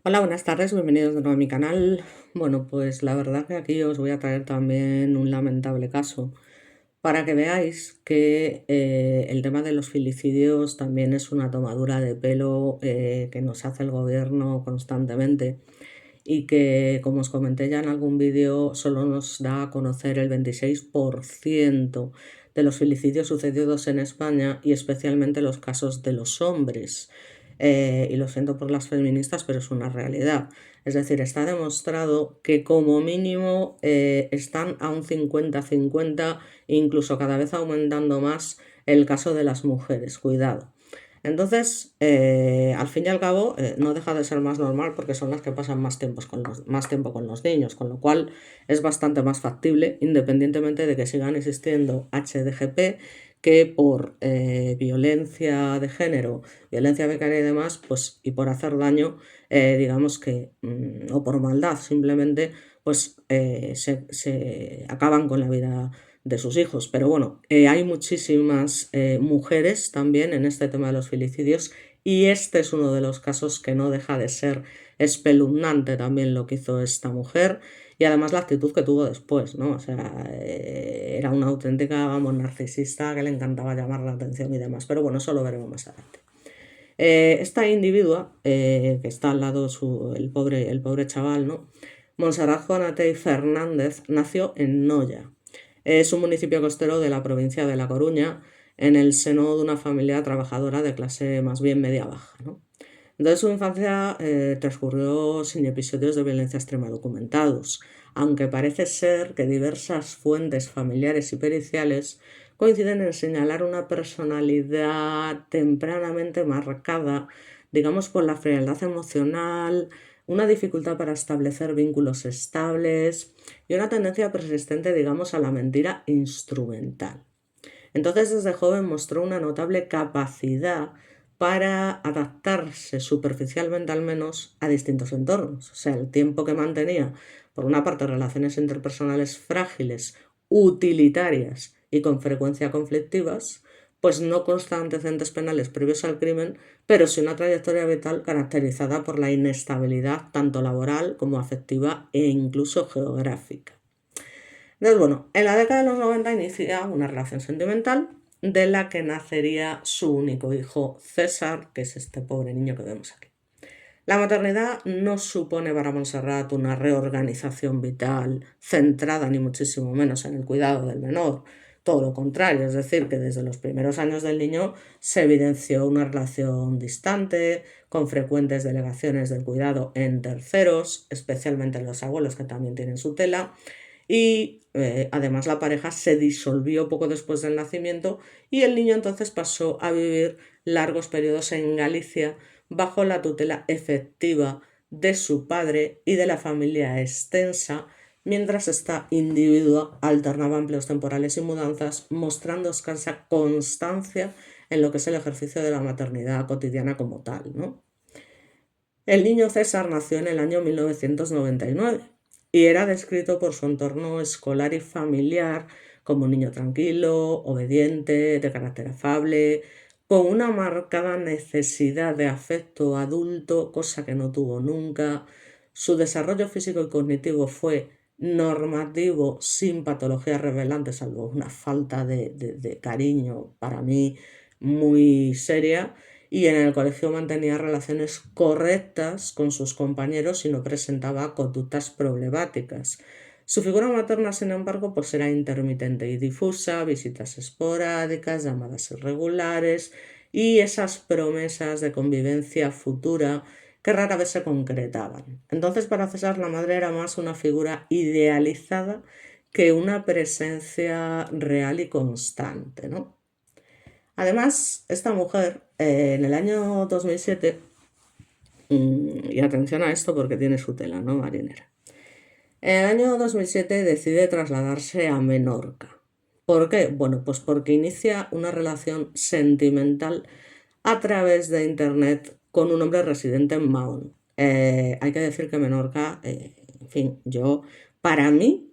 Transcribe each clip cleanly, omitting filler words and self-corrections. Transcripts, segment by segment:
Hola, buenas tardes, bienvenidos de nuevo a mi canal. Bueno, pues la verdad que aquí os voy a traer también un lamentable caso para que veáis que el tema de los filicidios también es una tomadura de pelo que nos hace el gobierno constantemente y que, como os comenté ya en algún vídeo, solo nos da a conocer el 26% de los filicidios sucedidos en España y especialmente los casos de los hombres. Y lo siento por las feministas, pero es una realidad. Es decir, está demostrado que como mínimo están a un 50-50, incluso cada vez aumentando más el caso de las mujeres. Cuidado. Entonces, al fin y al cabo, no deja de ser más normal porque son las que pasan más tiempo con los niños, con lo cual es bastante más factible, independientemente de que sigan existiendo HDGP, que por violencia de género, violencia becaria y demás, pues, y por hacer daño, digamos que, o por maldad simplemente, pues se acaban con la vida de sus hijos. Pero bueno, hay muchísimas mujeres también en este tema de los filicidios y este es uno de los casos que no deja de ser espeluznante también lo que hizo esta mujer y además la actitud que tuvo después, ¿no? O sea, era una auténtica, vamos, narcisista que le encantaba llamar la atención y demás. Pero bueno, eso lo veremos más adelante. Esta individua, que está al lado el pobre chaval, ¿no? Montserrat Juanatey Fernández nació en Noya. Es un municipio costero de la provincia de La Coruña, en el seno de una familia trabajadora de clase más bien media-baja, ¿no? Entonces su infancia transcurrió sin episodios de violencia extrema documentados, aunque parece ser que diversas fuentes familiares y periciales coinciden en señalar una personalidad tempranamente marcada, digamos, por la frialdad emocional, una dificultad para establecer vínculos estables y una tendencia persistente, digamos, a la mentira instrumental. Entonces, desde joven mostró una notable capacidad para adaptarse superficialmente al menos a distintos entornos. O sea, el tiempo que mantenía, por una parte, relaciones interpersonales frágiles, utilitarias y con frecuencia conflictivas, pues no consta antecedentes penales previos al crimen, pero sí una trayectoria vital caracterizada por la inestabilidad tanto laboral como afectiva e incluso geográfica. Entonces, bueno, en la década de los 90 inicia una relación sentimental de la que nacería su único hijo, César, que es este pobre niño que vemos aquí. La maternidad no supone para Montserrat una reorganización vital centrada ni muchísimo menos en el cuidado del menor. Todo lo contrario, es decir, que desde los primeros años del niño se evidenció una relación distante, con frecuentes delegaciones del cuidado en terceros, especialmente en los abuelos que también tienen su tela, y además la pareja se disolvió poco después del nacimiento y el niño entonces pasó a vivir largos periodos en Galicia bajo la tutela efectiva de su padre y de la familia extensa, mientras esta individua alternaba empleos temporales y mudanzas, mostrando escasa constancia en lo que es el ejercicio de la maternidad cotidiana como tal, ¿no? El niño César nació en el año 1999 y era descrito por su entorno escolar y familiar como un niño tranquilo, obediente, de carácter afable, con una marcada necesidad de afecto adulto, cosa que no tuvo nunca. Su desarrollo físico y cognitivo fue normativo, sin patologías revelantes, salvo una falta de cariño para mí muy seria, y en el colegio mantenía relaciones correctas con sus compañeros y no presentaba conductas problemáticas. Su figura materna, sin embargo, pues era intermitente y difusa, visitas esporádicas, llamadas irregulares y esas promesas de convivencia futura que rara vez se concretaban. Entonces, para César, la madre era más una figura idealizada que una presencia real y constante, ¿no? Además, esta mujer, en el año 2007, y atención a esto porque tiene su tela, ¿no? Marinera. En el año 2007 decide trasladarse a Menorca. ¿Por qué? Bueno, pues porque inicia una relación sentimental a través de internet con un hombre residente en Mahón. Hay que decir que Menorca, en fin, para mí,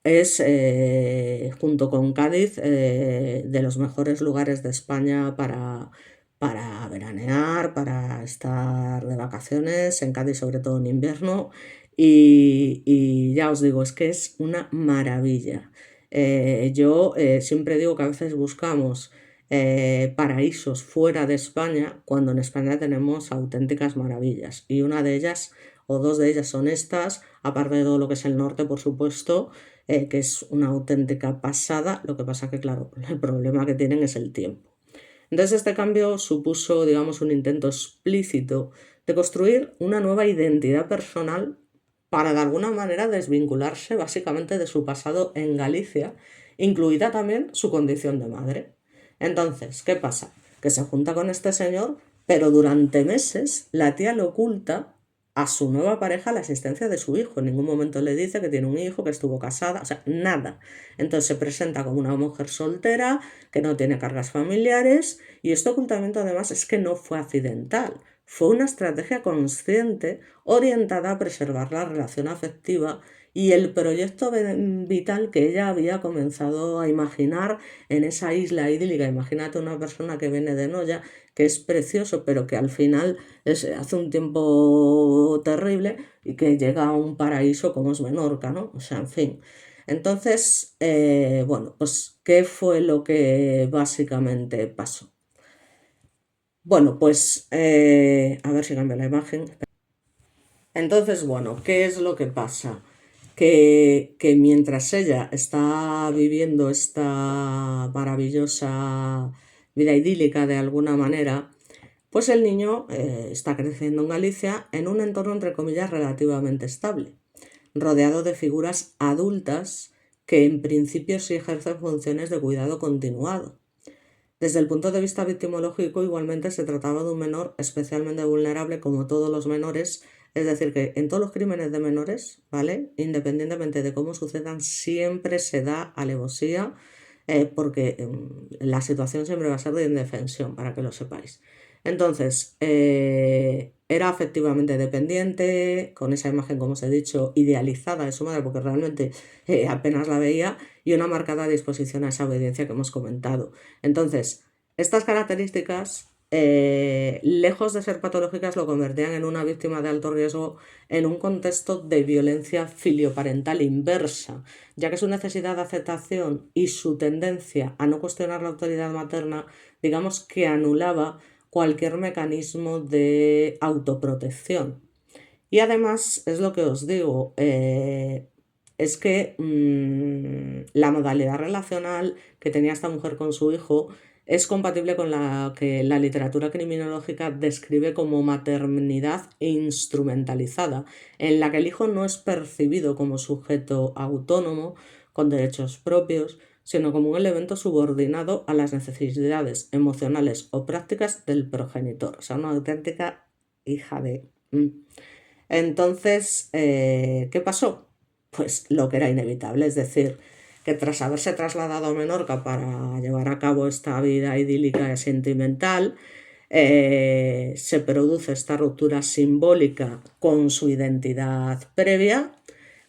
es, junto con Cádiz, de los mejores lugares de España para veranear, para estar de vacaciones en Cádiz, sobre todo en invierno. Y ya os digo, es que es una maravilla. Yo siempre digo que a veces buscamos paraísos fuera de España cuando en España tenemos auténticas maravillas. Y una de ellas, o dos de ellas son estas, aparte de todo lo que es el norte, por supuesto, que es una auténtica pasada. Lo que pasa que, claro, el problema que tienen es el tiempo. Entonces este cambio supuso, digamos, un intento explícito de construir una nueva identidad personal para de alguna manera desvincularse básicamente de su pasado en Galicia, incluida también su condición de madre. Entonces, ¿qué pasa? Que se junta con este señor, pero durante meses la tía le oculta a su nueva pareja la existencia de su hijo. En ningún momento le dice que tiene un hijo, que estuvo casada, o sea, nada. Entonces se presenta como una mujer soltera, que no tiene cargas familiares, y este ocultamiento además es que no fue accidental, fue una estrategia consciente orientada a preservar la relación afectiva y el proyecto vital que ella había comenzado a imaginar en esa isla idílica. Imagínate una persona que viene de Noya, que es precioso, pero que al final hace un tiempo terrible y que llega a un paraíso como es Menorca, ¿no? O sea, en fin. Entonces, bueno, pues, ¿qué fue lo que básicamente pasó? Bueno, pues, a ver si cambia la imagen. Entonces, bueno, ¿qué es lo que pasa? Que mientras ella está viviendo esta maravillosa vida idílica de alguna manera, pues el niño está creciendo en Galicia en un entorno, entre comillas, relativamente estable, rodeado de figuras adultas que en principio sí ejercen funciones de cuidado continuado. Desde el punto de vista victimológico, igualmente se trataba de un menor especialmente vulnerable, como todos los menores, es decir, que en todos los crímenes de menores, ¿vale? Independientemente de cómo sucedan, siempre se da alevosía, porque la situación siempre va a ser de indefensión, para que lo sepáis. Entonces, era afectivamente dependiente, con esa imagen, como os he dicho, idealizada de su madre, porque realmente apenas la veía, y una marcada disposición a esa obediencia que hemos comentado. Entonces, estas características, lejos de ser patológicas, lo convertían en una víctima de alto riesgo en un contexto de violencia filioparental inversa, ya que su necesidad de aceptación y su tendencia a no cuestionar la autoridad materna, digamos que anulaba cualquier mecanismo de autoprotección. Y además, es lo que os digo, es que la modalidad relacional que tenía esta mujer con su hijo es compatible con la que la literatura criminológica describe como maternidad instrumentalizada, en la que el hijo no es percibido como sujeto autónomo, con derechos propios, sino como un elemento subordinado a las necesidades emocionales o prácticas del progenitor. O sea, una auténtica hija de... Entonces, ¿qué pasó? Pues lo que era inevitable, es decir, que tras haberse trasladado a Menorca para llevar a cabo esta vida idílica y sentimental, se produce esta ruptura simbólica con su identidad previa,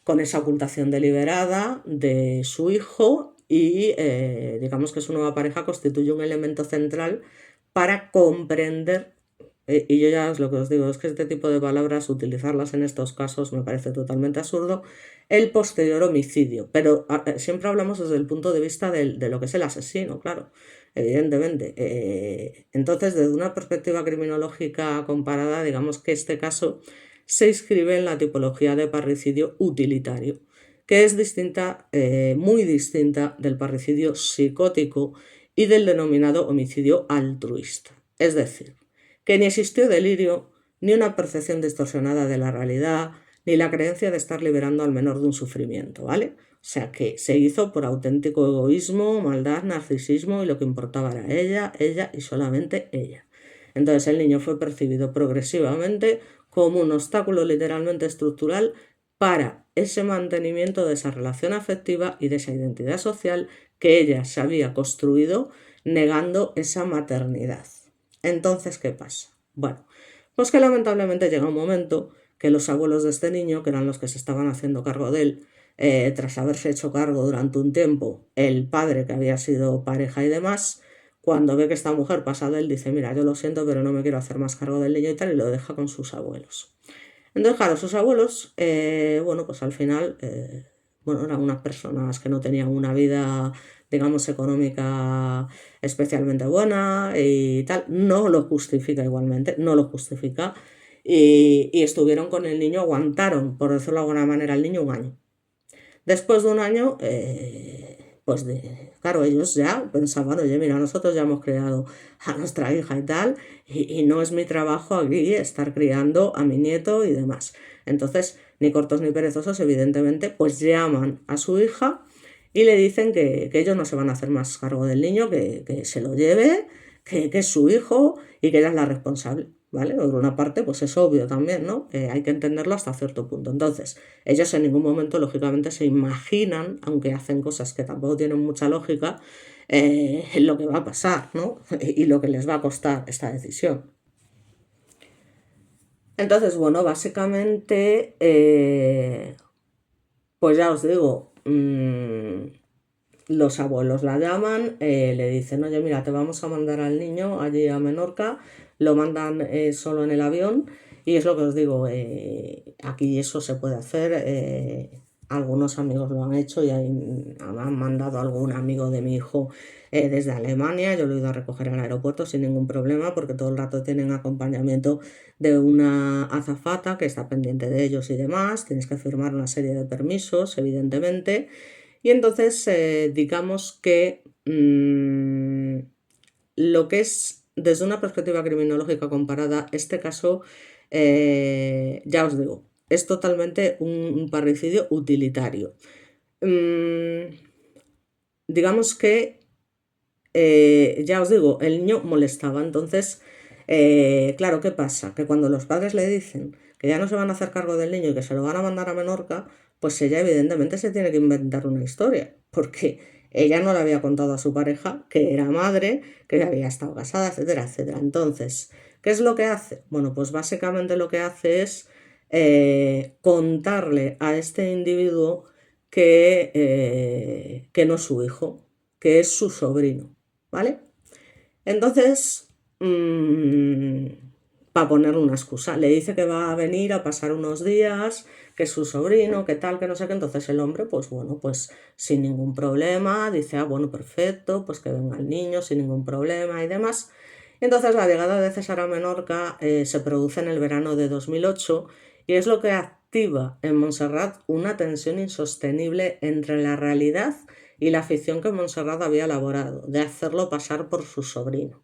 con esa ocultación deliberada de su hijo y digamos que su nueva pareja constituye un elemento central para comprender, y yo ya es lo que os digo, es que este tipo de palabras, utilizarlas en estos casos me parece totalmente absurdo, el posterior homicidio. Pero siempre hablamos desde el punto de vista de lo que es el asesino, claro, evidentemente. Entonces, desde una perspectiva criminológica comparada, digamos que este caso se inscribe en la tipología de parricidio utilitario, que es distinta, muy distinta del parricidio psicótico y del denominado homicidio altruista. Es decir, que ni existió delirio, ni una percepción distorsionada de la realidad, ni la creencia de estar liberando al menor de un sufrimiento, ¿vale? O sea que se hizo por auténtico egoísmo, maldad, narcisismo, y lo que importaba era ella y solamente ella. Entonces el niño fue percibido progresivamente como un obstáculo literalmente estructural para ese mantenimiento de esa relación afectiva y de esa identidad social que ella se había construido negando esa maternidad. Entonces, ¿qué pasa? Bueno, pues que lamentablemente llega un momento que los abuelos de este niño, que eran los que se estaban haciendo cargo de él, tras haberse hecho cargo durante un tiempo el padre que había sido pareja y demás, cuando ve que esta mujer pasa de él, dice, mira, yo lo siento, pero no me quiero hacer más cargo del niño y tal, y lo deja con sus abuelos. Entonces, claro, sus abuelos, bueno, pues al final, bueno, eran unas personas que no tenían una vida, digamos, económica especialmente buena y tal. No lo justifica igualmente, no lo justifica. Y estuvieron con el niño, aguantaron, por decirlo de alguna manera, el niño un año. Después de un año, claro, ellos ya pensaban, oye, mira, nosotros ya hemos criado a nuestra hija y tal, y no es mi trabajo aquí estar criando a mi nieto y demás. Entonces, ni cortos ni perezosos, evidentemente, pues llaman a su hija y le dicen que ellos no se van a hacer más cargo del niño, que se lo lleve, que es su hijo y que ella es la responsable. ¿Vale? Por una parte, pues es obvio también, ¿no? Hay que entenderlo hasta cierto punto. Entonces, ellos en ningún momento, lógicamente, se imaginan, aunque hacen cosas que tampoco tienen mucha lógica, lo que va a pasar, ¿no? Y lo que les va a costar esta decisión. Entonces, bueno, básicamente, pues ya os digo, los abuelos la llaman, le dicen, oye, mira, te vamos a mandar al niño allí a Menorca, lo mandan solo en el avión y es lo que os digo, aquí eso se puede hacer, algunos amigos lo han hecho y han mandado a algún amigo de mi hijo desde Alemania, yo lo he ido a recoger al aeropuerto sin ningún problema porque todo el rato tienen acompañamiento de una azafata que está pendiente de ellos y demás, tienes que firmar una serie de permisos, evidentemente. Y entonces, digamos que lo que es desde una perspectiva criminológica comparada, este caso, ya os digo, es totalmente un parricidio utilitario. Digamos que, ya os digo, el niño molestaba, entonces, claro, ¿qué pasa? Que cuando los padres le dicen que ya no se van a hacer cargo del niño y que se lo van a mandar a Menorca, pues ella evidentemente se tiene que inventar una historia, porque ella no le había contado a su pareja que era madre, que había estado casada, etcétera, etcétera. Entonces, ¿qué es lo que hace? Bueno, pues básicamente lo que hace es contarle a este individuo que no es su hijo, que es su sobrino, ¿vale? Entonces, para poner una excusa, le dice que va a venir a pasar unos días, que es su sobrino, que tal, que no sé qué. Entonces el hombre, pues bueno, pues sin ningún problema, dice, ah, bueno, perfecto, pues que venga el niño sin ningún problema y demás. Entonces la llegada de César a Menorca se produce en el verano de 2008 y es lo que activa en Montserrat una tensión insostenible entre la realidad y la ficción que Montserrat había elaborado, de hacerlo pasar por su sobrino.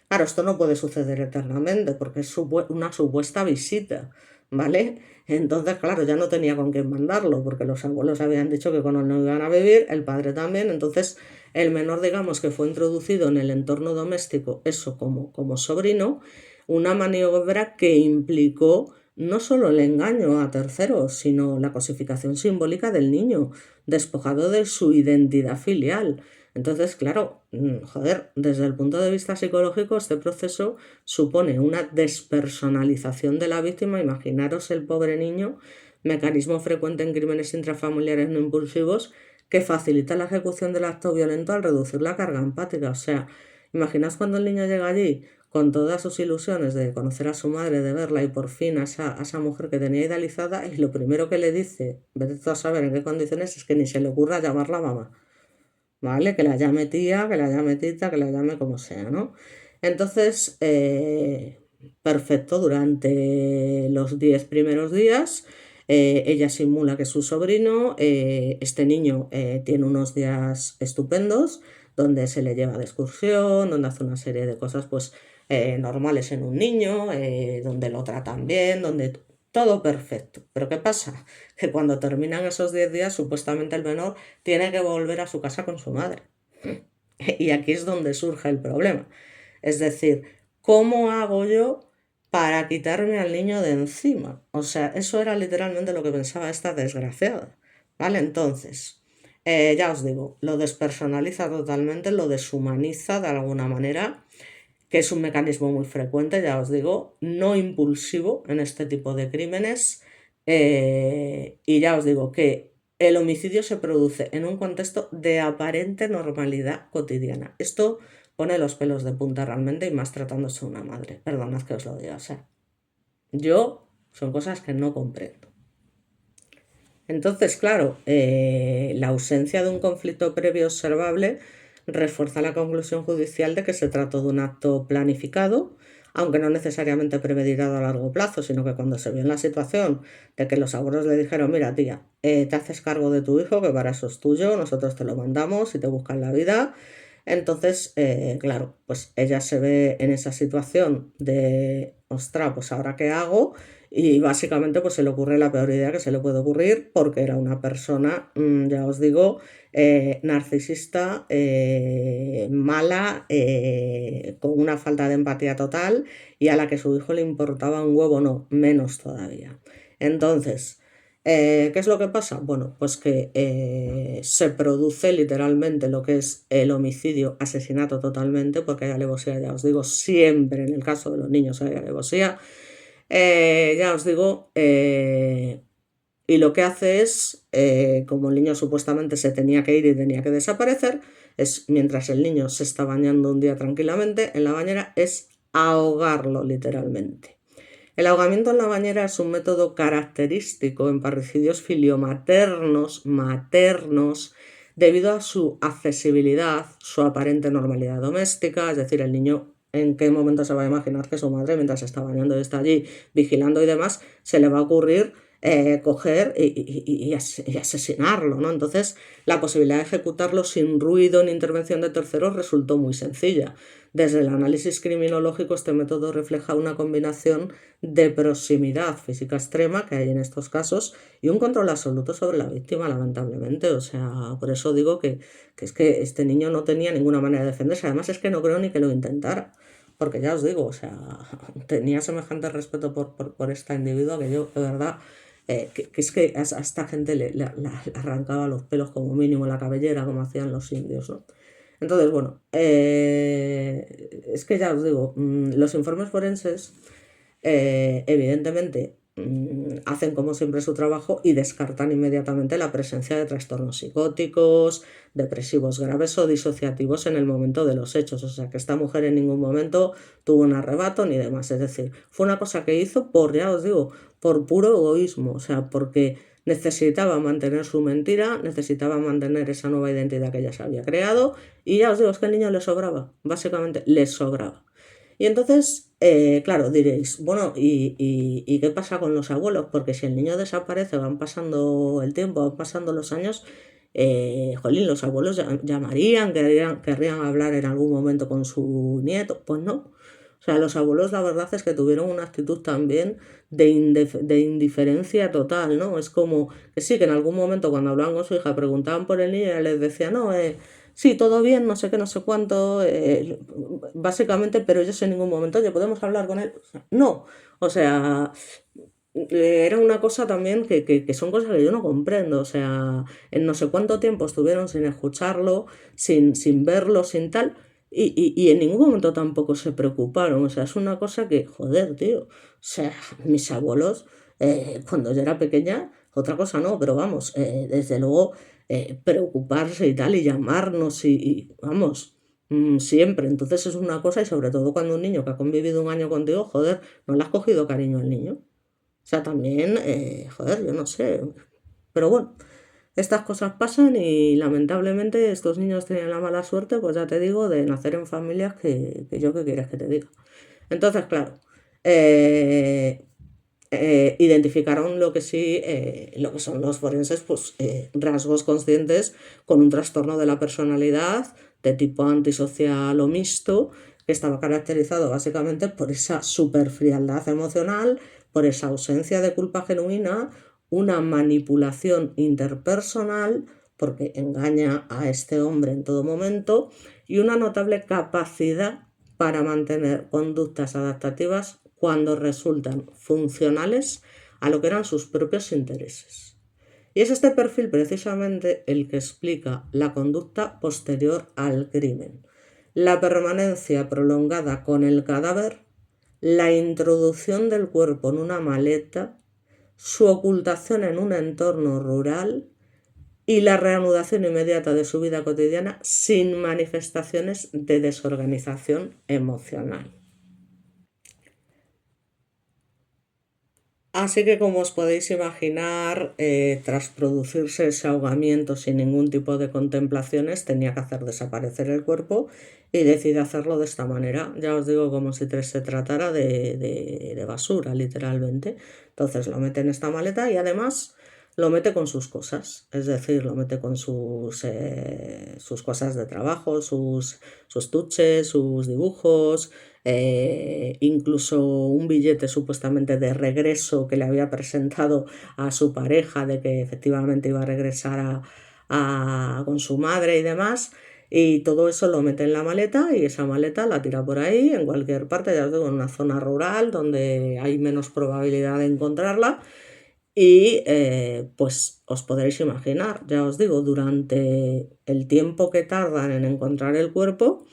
Claro, esto no puede suceder eternamente porque es una supuesta visita, ¿vale? Entonces, claro, ya no tenía con quién mandarlo porque los abuelos habían dicho que con él no iban a vivir, el padre también, entonces el menor, digamos, que fue introducido en el entorno doméstico, eso como sobrino, una maniobra que implicó no solo el engaño a terceros, sino la cosificación simbólica del niño, despojado de su identidad filial. Entonces, claro, joder, desde el punto de vista psicológico, este proceso supone una despersonalización de la víctima. Imaginaros el pobre niño, mecanismo frecuente en crímenes intrafamiliares no impulsivos, que facilita la ejecución del acto violento al reducir la carga empática. O sea, imaginaos cuando el niño llega allí con todas sus ilusiones de conocer a su madre, de verla y por fin a esa mujer que tenía idealizada, y lo primero que le dice, vete a saber en qué condiciones, es que ni se le ocurra llamarla mamá. ¿Vale? Que la llame tía, que la llame tita, que la llame como sea, ¿no? Entonces, perfecto, durante los 10 primeros días, ella simula que es su sobrino, este niño tiene unos días estupendos, donde se le lleva de excursión, donde hace una serie de cosas, pues, normales en un niño, donde lo tratan bien, donde todo perfecto. Pero ¿qué pasa? Que cuando terminan esos 10 días, supuestamente el menor tiene que volver a su casa con su madre. Y aquí es donde surge el problema. Es decir, ¿cómo hago yo para quitarme al niño de encima? O sea, eso era literalmente lo que pensaba esta desgraciada. ¿Vale? Entonces, ya os digo, lo despersonaliza totalmente, lo deshumaniza de alguna manera, que es un mecanismo muy frecuente, ya os digo, no impulsivo en este tipo de crímenes. Y ya os digo que el homicidio se produce en un contexto de aparente normalidad cotidiana. Esto pone los pelos de punta realmente y más tratándose de una madre. Perdonad que os lo diga, o sea, yo son cosas que no comprendo. Entonces, claro, la ausencia de un conflicto previo observable refuerza la conclusión judicial de que se trató de un acto planificado, aunque no necesariamente premeditado a largo plazo, sino que cuando se vio en la situación de que los abuelos le dijeron, mira tía, te haces cargo de tu hijo, que para eso es tuyo, nosotros te lo mandamos y te buscan la vida. Entonces, claro, pues ella se ve en esa situación de, ostras, pues ahora qué hago, y básicamente pues se le ocurre la peor idea que se le puede ocurrir porque era una persona, ya os digo, narcisista, mala, con una falta de empatía total y a la que su hijo le importaba un huevo, no, menos todavía. Entonces, ¿qué es lo que pasa? Bueno, pues que se produce literalmente lo que es el homicidio, asesinato totalmente, porque hay alevosía, ya os digo, siempre en el caso de los niños hay alevosía. Ya os digo, y lo que hace es, como el niño supuestamente se tenía que ir y tenía que desaparecer, es mientras el niño se está bañando un día tranquilamente en la bañera, es ahogarlo literalmente. El ahogamiento en la bañera es un método característico en parricidios maternos, debido a su accesibilidad, su aparente normalidad doméstica, es decir, el niño en qué momento se va a imaginar que su madre, mientras está bañando y está allí vigilando y demás, se le va a ocurrir coger y asesinarlo, ¿no? Entonces, la posibilidad de ejecutarlo sin ruido ni intervención de terceros resultó muy sencilla. Desde el análisis criminológico, este método refleja una combinación de proximidad física extrema que hay en estos casos y un control absoluto sobre la víctima, lamentablemente. O sea, por eso digo que es que este niño no tenía ninguna manera de defenderse. Además, es que no creo ni que lo intentara. Porque ya os digo, o sea, tenía semejante respeto por esta individua que yo, de verdad, que es que a esta gente le arrancaba los pelos como mínimo la cabellera, como hacían los indios, ¿no? Entonces, bueno, es que ya os digo, los informes forenses evidentemente hacen como siempre su trabajo y descartan inmediatamente la presencia de trastornos psicóticos, depresivos graves o disociativos en el momento de los hechos. O sea, que esta mujer en ningún momento tuvo un arrebato ni demás. Es decir, fue una cosa que hizo por, ya os digo, por puro egoísmo. O sea, porque necesitaba mantener su mentira, necesitaba mantener esa nueva identidad que ella se había creado y ya os digo, es que al niño le sobraba, básicamente le sobraba. Y entonces, claro, diréis, bueno, ¿y qué pasa con los abuelos? Porque si el niño desaparece, van pasando el tiempo, van pasando los años, jolín, los abuelos llamarían, querrían hablar en algún momento con su nieto. Pues no. O sea, los abuelos la verdad es que tuvieron una actitud también de indiferencia total, ¿no? Es como que sí, que en algún momento cuando hablaban con su hija preguntaban por el niño y ella les decía, no, sí, todo bien, no sé qué, no sé cuánto, básicamente, pero ellos en ningún momento, oye, ¿podemos hablar con él? O sea, no, o sea, era una cosa también que son cosas que yo no comprendo, o sea, en no sé cuánto tiempo estuvieron sin escucharlo, sin verlo, sin tal, y en ningún momento tampoco se preocuparon, o sea, es una cosa que, joder, tío, o sea, mis abuelos, cuando yo era pequeña, otra cosa no, pero vamos, desde luego preocuparse y tal, y llamarnos vamos, siempre. Entonces es una cosa, y sobre todo cuando un niño que ha convivido un año contigo, joder, no le has cogido cariño al niño. O sea, también, joder, yo no sé. Pero bueno, estas cosas pasan y lamentablemente estos niños tienen la mala suerte, pues ya te digo, de nacer en familias que yo qué quieres que te diga. Entonces, claro, eh, identificaron lo que sí, lo que son los forenses, pues rasgos conscientes con un trastorno de la personalidad de tipo antisocial o mixto, que estaba caracterizado básicamente por esa superfrialdad emocional, por esa ausencia de culpa genuina, una manipulación interpersonal, porque engaña a este hombre en todo momento, y una notable capacidad para mantener conductas adaptativas cuando resultan funcionales a lo que eran sus propios intereses. Y es este perfil precisamente el que explica la conducta posterior al crimen. La permanencia prolongada con el cadáver, la introducción del cuerpo en una maleta, su ocultación en un entorno rural y la reanudación inmediata de su vida cotidiana sin manifestaciones de desorganización emocional. Así que como os podéis imaginar, tras producirse ese ahogamiento sin ningún tipo de contemplaciones, tenía que hacer desaparecer el cuerpo y decide hacerlo de esta manera. Ya os digo, como si se tratara de basura, literalmente. Entonces lo mete en esta maleta y además lo mete con sus cosas, es decir, lo mete con sus cosas de trabajo, sus tuches, sus dibujos, incluso un billete supuestamente de regreso que le había presentado a su pareja de que efectivamente iba a regresar con su madre y demás. Y todo eso lo mete en la maleta y esa maleta la tira por ahí, en cualquier parte, ya os digo, en una zona rural donde hay menos probabilidad de encontrarla. Y pues os podréis imaginar, ya os digo, durante el tiempo que tardan en encontrar el cuerpo,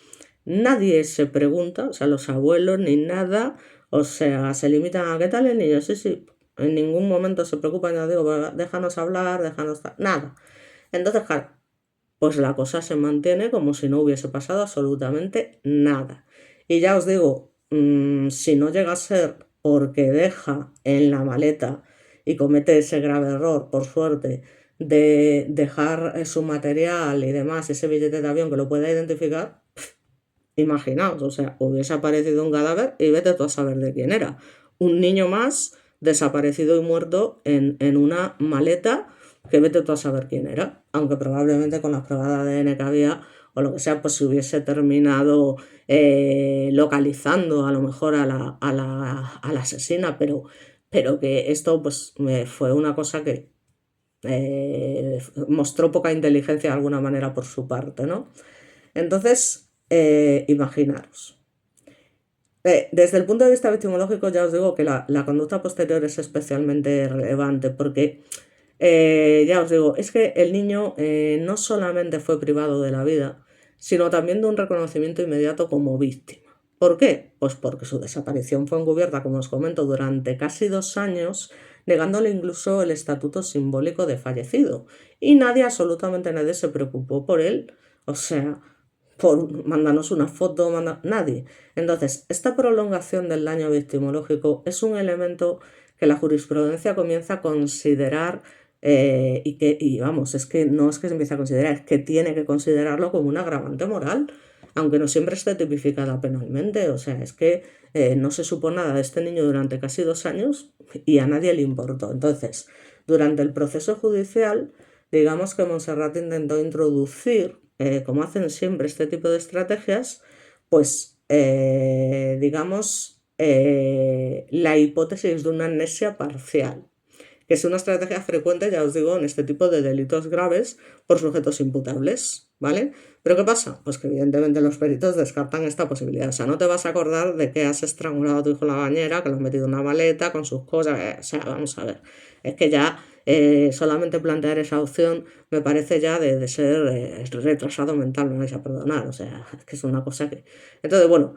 nadie se pregunta, o sea, los abuelos ni nada, o sea, se limitan a ¿qué tal el niño? Sí, sí, en ningún momento se preocupan, ya digo, déjanos hablar, nada. Entonces, claro, pues la cosa se mantiene como si no hubiese pasado absolutamente nada. Y ya os digo, si no llega a ser porque deja en la maleta y comete ese grave error, por suerte, de dejar su material y demás, ese billete de avión que lo pueda identificar, imaginaos, o sea, hubiese aparecido un cadáver y vete tú a saber de quién era. Un niño más desaparecido y muerto en una maleta que vete tú a saber quién era. Aunque probablemente con las pruebas de ADN que había o lo que sea, pues se hubiese terminado localizando a lo mejor a la asesina, pero que esto pues fue una cosa que mostró poca inteligencia de alguna manera por su parte, ¿no? Entonces, imaginaros. Desde el punto de vista victimológico ya os digo que la conducta posterior es especialmente relevante porque, ya os digo, es que el niño no solamente fue privado de la vida, sino también de un reconocimiento inmediato como víctima. ¿Por qué? Pues porque su desaparición fue encubierta, como os comento, durante casi 2 años, negándole incluso el estatuto simbólico de fallecido. Y nadie, absolutamente nadie, se preocupó por él. O sea, por mandarnos una foto, nadie. Entonces, esta prolongación del daño victimológico es un elemento que la jurisprudencia comienza a considerar y vamos, es que no es que se empiece a considerar, es que tiene que considerarlo como un agravante moral, aunque no siempre esté tipificada penalmente. O sea, es que no se supo nada de este niño durante casi 2 años y a nadie le importó. Entonces, durante el proceso judicial, digamos que Montserrat intentó introducir, como hacen siempre este tipo de estrategias, pues digamos la hipótesis de una amnesia parcial, que es una estrategia frecuente, ya os digo, en este tipo de delitos graves por sujetos imputables, ¿vale? Pero ¿qué pasa? Pues que evidentemente los peritos descartan esta posibilidad. O sea, no te vas a acordar de que has estrangulado a tu hijo en la bañera, que lo has metido en una maleta con sus cosas. O sea, vamos a ver. Es que ya solamente plantear esa opción me parece ya de ser retrasado mental, no vais a perdonar. O sea, es que es una cosa que... Entonces, bueno,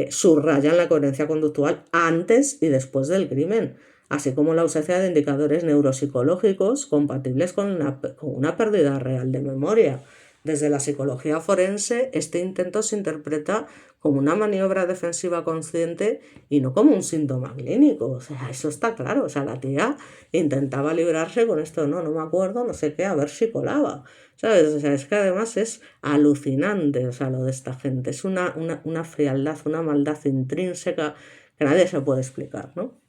subrayan la coherencia conductual antes y después del crimen, así como la ausencia de indicadores neuropsicológicos compatibles con una pérdida real de memoria. Desde la psicología forense, este intento se interpreta como una maniobra defensiva consciente y no como un síntoma clínico. O sea, eso está claro. O sea, la tía intentaba librarse con esto, no me acuerdo, no sé qué, a ver si colaba. ¿Sabes? O sea, es que además es alucinante, o sea, lo de esta gente. Es una frialdad, una maldad intrínseca que nadie se puede explicar, ¿no?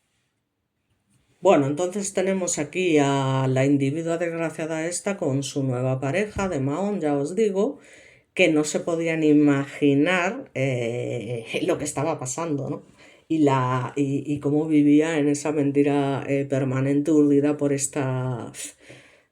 Bueno, entonces tenemos aquí a la individua desgraciada esta con su nueva pareja de Mahón, ya os digo, que no se podían imaginar lo que estaba pasando, ¿no? Y cómo vivía en esa mentira permanente urdida por esta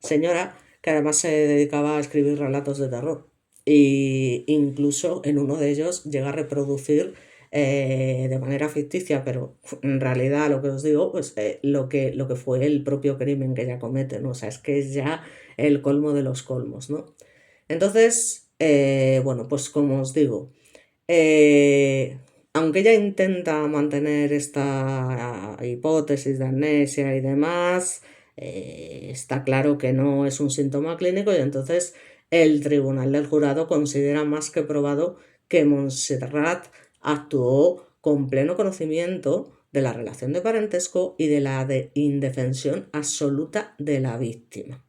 señora que además se dedicaba a escribir relatos de terror. Y incluso en uno de ellos llega a reproducir de manera ficticia, pero en realidad lo que os digo, pues lo que fue el propio crimen que ella comete, ¿no? O sea, es que es ya el colmo de los colmos, ¿no? Entonces, bueno, pues como os digo, eh, aunque ella intenta mantener esta hipótesis de amnesia y demás, está claro que no es un síntoma clínico y entonces el tribunal del jurado considera más que probado que Montserrat actuó con pleno conocimiento de la relación de parentesco y de la indefensión absoluta de la víctima.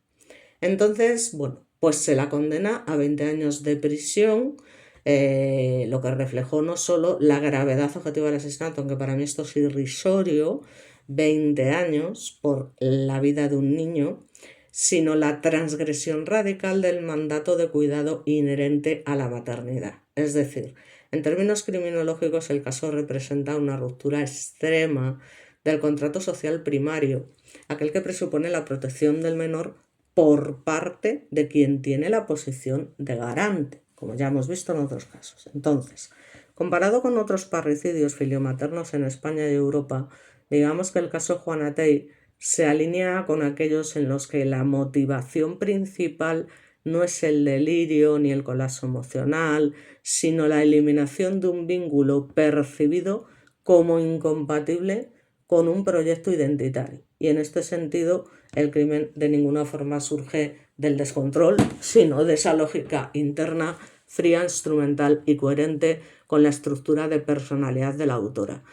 Entonces, bueno, pues se la condena a 20 años de prisión, lo que reflejó no solo la gravedad objetiva del asesinato, aunque para mí esto es irrisorio, 20 años por la vida de un niño, sino la transgresión radical del mandato de cuidado inherente a la maternidad. Es decir, en términos criminológicos, el caso representa una ruptura extrema del contrato social primario, aquel que presupone la protección del menor por parte de quien tiene la posición de garante, como ya hemos visto en otros casos. Entonces, comparado con otros parricidios filiomaternos en España y Europa, digamos que el caso Juana Tey se alinea con aquellos en los que la motivación principal no es el delirio ni el colapso emocional, sino la eliminación de un vínculo percibido como incompatible con un proyecto identitario. Y en este sentido, el crimen de ninguna forma surge del descontrol, sino de esa lógica interna, fría, instrumental y coherente con la estructura de personalidad de la autora.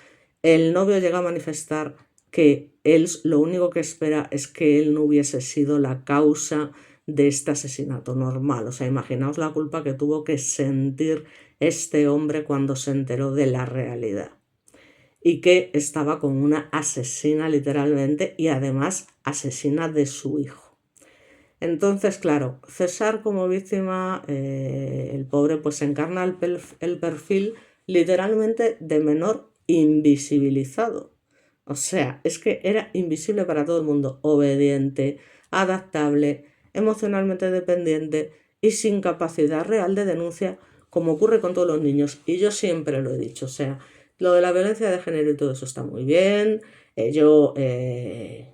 El novio llega a manifestar que él lo único que espera es que él no hubiese sido la causa de este asesinato normal. O sea, imaginaos la culpa que tuvo que sentir este hombre cuando se enteró de la realidad. Y que estaba con una asesina literalmente y además asesina de su hijo. Entonces, claro, César como víctima, el pobre pues encarna el perfil literalmente de menor invisibilizado. O sea, es que era invisible para todo el mundo, obediente, adaptable, emocionalmente dependiente y sin capacidad real de denuncia, como ocurre con todos los niños. Y yo siempre lo he dicho, o sea, lo de la violencia de género y todo eso está muy bien. Yo,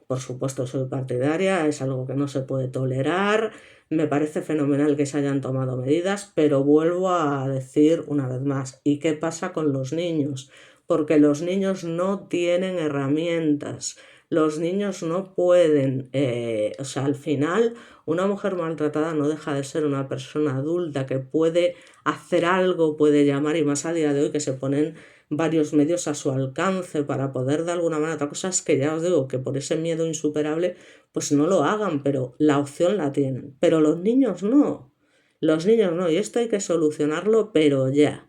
por supuesto, soy partidaria, es algo que no se puede tolerar. Me parece fenomenal que se hayan tomado medidas, pero vuelvo a decir una vez más, ¿y qué pasa con los niños? Porque los niños no tienen herramientas, los niños no pueden, o sea, al final una mujer maltratada no deja de ser una persona adulta que puede hacer algo, puede llamar, y más a día de hoy que se ponen varios medios a su alcance para poder de alguna manera. Otra cosa es que ya os digo que por ese miedo insuperable pues no lo hagan, pero la opción la tienen. Pero los niños no, los niños no, y esto hay que solucionarlo, pero ya,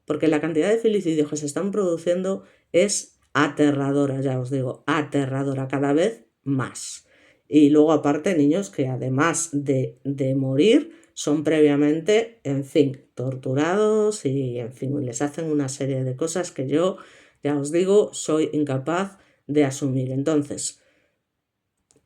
porque la cantidad de filicidios que se están produciendo es aterradora, ya os digo, aterradora, cada vez más. Y luego aparte niños que además de morir son previamente, en fin, torturados y, en fin, les hacen una serie de cosas que yo, ya os digo, soy incapaz de asumir. Entonces,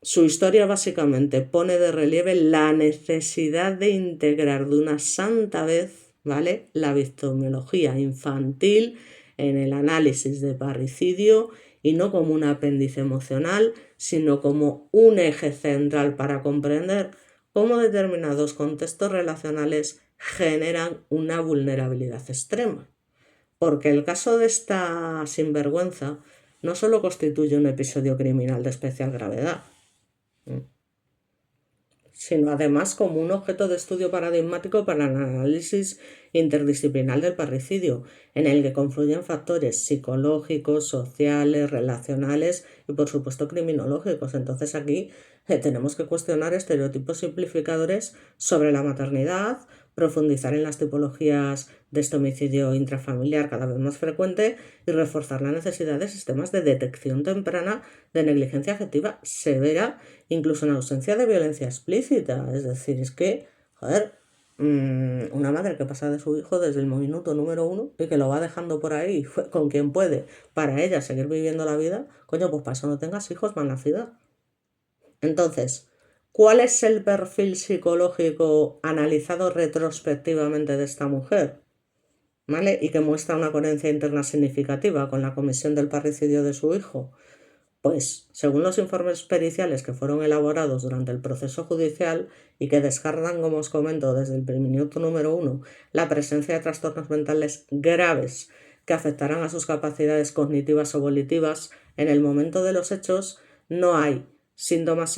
su historia básicamente pone de relieve la necesidad de integrar de una santa vez, ¿vale?, la victimología infantil en el análisis de parricidio y no como un apéndice emocional, sino como un eje central para comprender cómo determinados contextos relacionales generan una vulnerabilidad extrema. Porque el caso de esta sinvergüenza no solo constituye un episodio criminal de especial gravedad, sino además como un objeto de estudio paradigmático para el análisis interdisciplinar del parricidio, en el que confluyen factores psicológicos, sociales, relacionales y por supuesto criminológicos. Entonces aquí tenemos que cuestionar estereotipos simplificadores sobre la maternidad, profundizar en las tipologías de este homicidio intrafamiliar cada vez más frecuente y reforzar la necesidad de sistemas de detección temprana de negligencia afectiva severa, incluso en ausencia de violencia explícita. Es decir, es que, joder, una madre que pasa de su hijo desde el minuto número 1 y que lo va dejando por ahí con quien puede para ella seguir viviendo la vida, coño, pues para eso no tengas hijos, mal nacida. Entonces, ¿cuál es el perfil psicológico analizado retrospectivamente de esta mujer? ¿Vale? Y que muestra una coherencia interna significativa con la comisión del parricidio de su hijo. Pues, según los informes periciales que fueron elaborados durante el proceso judicial y que descartan, como os comento, desde el minuto número 1, la presencia de trastornos mentales graves que afectarán a sus capacidades cognitivas o volitivas en el momento de los hechos, no hay síntomas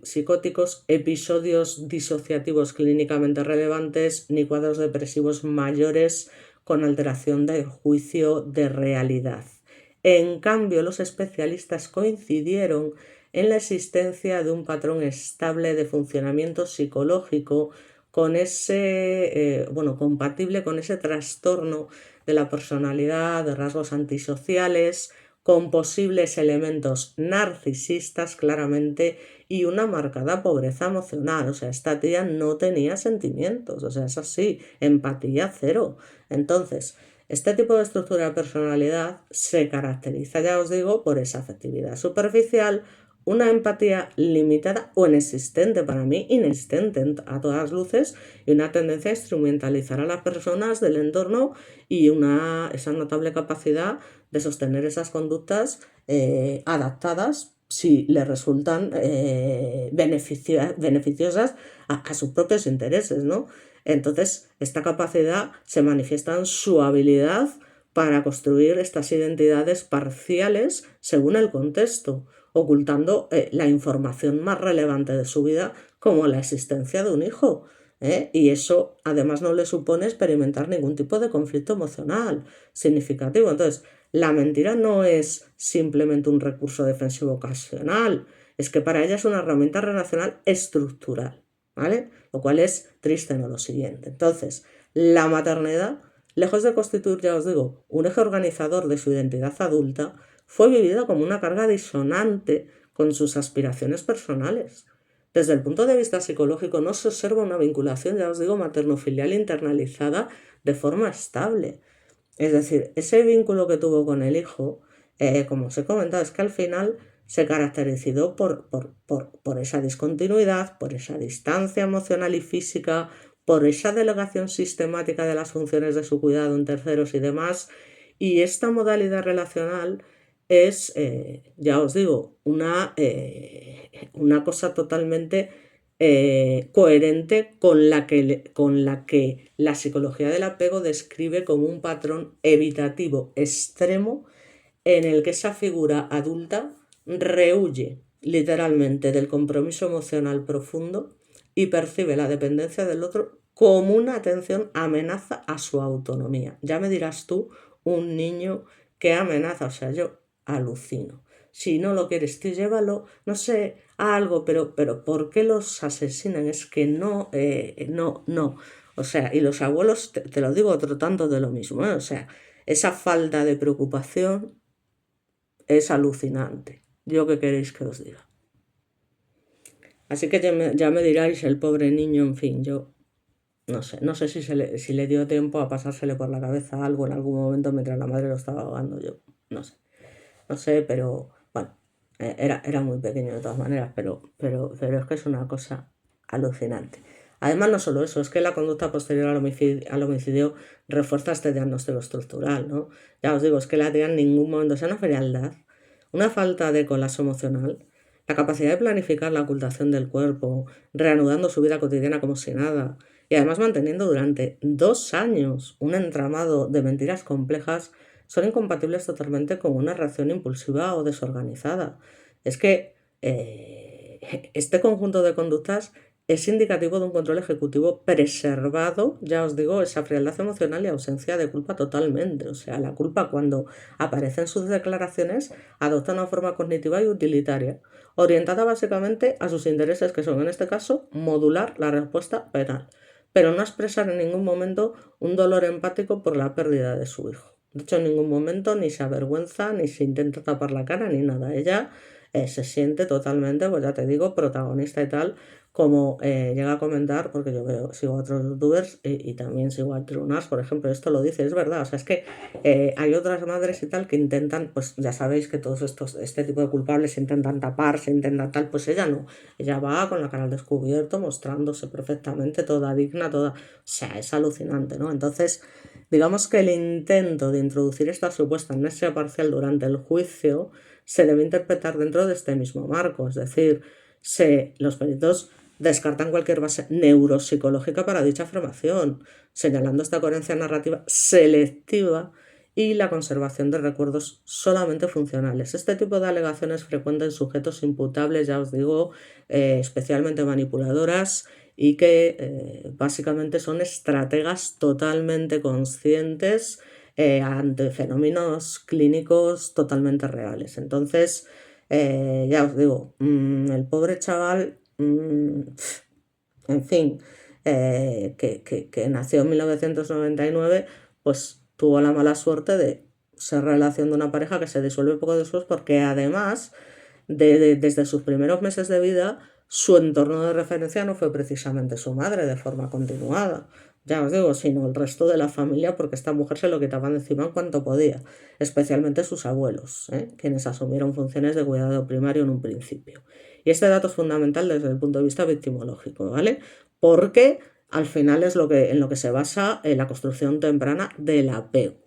psicóticos, episodios disociativos clínicamente relevantes ni cuadros depresivos mayores con alteración del juicio de realidad. En cambio, los especialistas coincidieron en la existencia de un patrón estable de funcionamiento psicológico con compatible con ese trastorno de la personalidad, de rasgos antisociales, con posibles elementos narcisistas claramente y una marcada pobreza emocional. O sea, esta tía no tenía sentimientos, o sea, es así, empatía cero. Entonces, este tipo de estructura de personalidad se caracteriza, ya os digo, por esa afectividad superficial, una empatía limitada o inexistente, para mí inexistente a todas luces, y una tendencia a instrumentalizar a las personas del entorno y esa notable capacidad de sostener esas conductas adaptadas si le resultan beneficiosas a sus propios intereses, ¿no? Entonces, esta capacidad se manifiesta en su habilidad para construir estas identidades parciales según el contexto, ocultando la información más relevante de su vida, como la existencia de un hijo. Y eso además no le supone experimentar ningún tipo de conflicto emocional significativo. Entonces, la mentira no es simplemente un recurso defensivo ocasional, es que para ella es una herramienta relacional estructural, ¿vale? Lo cual es triste, no lo siguiente. Entonces, la maternidad, lejos de constituir, ya os digo, un eje organizador de su identidad adulta, fue vivida como una carga disonante con sus aspiraciones personales. Desde el punto de vista psicológico no se observa una vinculación, ya os digo, materno-filial internalizada de forma estable. Es decir, ese vínculo que tuvo con el hijo, como os he comentado, es que al final se caracterizó por esa discontinuidad, por esa distancia emocional y física, por esa delegación sistemática de las funciones de su cuidado en terceros y demás. Y esta modalidad relacional es, ya os digo, una cosa totalmente coherente con la que la psicología del apego describe como un patrón evitativo extremo en el que esa figura adulta rehúye literalmente del compromiso emocional profundo y percibe la dependencia del otro como una atención amenaza a su autonomía. Ya me dirás tú, un niño que amenaza, o sea, yo alucino. Si no lo quieres, tú llévalo, no sé, a algo, pero ¿por qué los asesinan? Es que no. O sea, y los abuelos, te lo digo otro tanto de lo mismo, ¿eh? O sea, esa falta de preocupación es alucinante. ¿Yo qué queréis que os diga? Así que ya me diráis, el pobre niño, en fin, yo no sé si le dio tiempo a pasársele por la cabeza algo en algún momento mientras la madre lo estaba ahogando, yo no sé, pero bueno, era muy pequeño de todas maneras, pero es que es una cosa alucinante. Además, no solo eso, es que la conducta posterior al homicidio refuerza este diagnóstico estructural, ¿no? Ya os digo, es que la tía en ningún momento, o sea, una frialdad, una falta de colapso emocional, la capacidad de planificar la ocultación del cuerpo, reanudando su vida cotidiana como si nada, y además manteniendo durante 2 años un entramado de mentiras complejas, son incompatibles totalmente con una reacción impulsiva o desorganizada. Es que este conjunto de conductas es indicativo de un control ejecutivo preservado, ya os digo, esa frialdad emocional y ausencia de culpa totalmente. O sea, la culpa cuando aparece en sus declaraciones adopta una forma cognitiva y utilitaria, orientada básicamente a sus intereses, que son en este caso modular la respuesta penal, pero no expresar en ningún momento un dolor empático por la pérdida de su hijo. De hecho, en ningún momento ni se avergüenza, ni se intenta tapar la cara, ni nada. Ella se siente totalmente, pues ya te digo, protagonista y tal, como llega a comentar, porque yo sigo a otros youtubers y también sigo a Trunas, por ejemplo, esto lo dice, es verdad, o sea, es que hay otras madres y tal que intentan, pues ya sabéis que todos este tipo de culpables se intentan tapar, se intentan tal, pues ella no, ella va con la cara al descubierto, mostrándose perfectamente toda digna, toda, o sea, es alucinante, ¿no? Entonces, digamos que el intento de introducir esta supuesta amnesia parcial durante el juicio se debe interpretar dentro de este mismo marco, es decir, los peritos descartan cualquier base neuropsicológica para dicha afirmación, señalando esta coherencia narrativa selectiva y la conservación de recuerdos solamente funcionales. Este tipo de alegaciones frecuentes en sujetos imputables, ya os digo, especialmente manipuladoras y que básicamente son estrategas totalmente conscientes ante fenómenos clínicos totalmente reales. Entonces, ya os digo, el pobre chaval, en fin, que nació en 1999, pues tuvo la mala suerte de ser relación de una pareja que se disuelve poco después porque además, desde sus primeros meses de vida, su entorno de referencia no fue precisamente su madre de forma continuada, ya os digo, sino el resto de la familia, porque esta mujer se lo quitaba de encima en cuanto podía, especialmente sus abuelos, quienes asumieron funciones de cuidado primario en un principio. Y este dato es fundamental desde el punto de vista victimológico, ¿vale? Porque al final es en lo que se basa la construcción temprana del apego.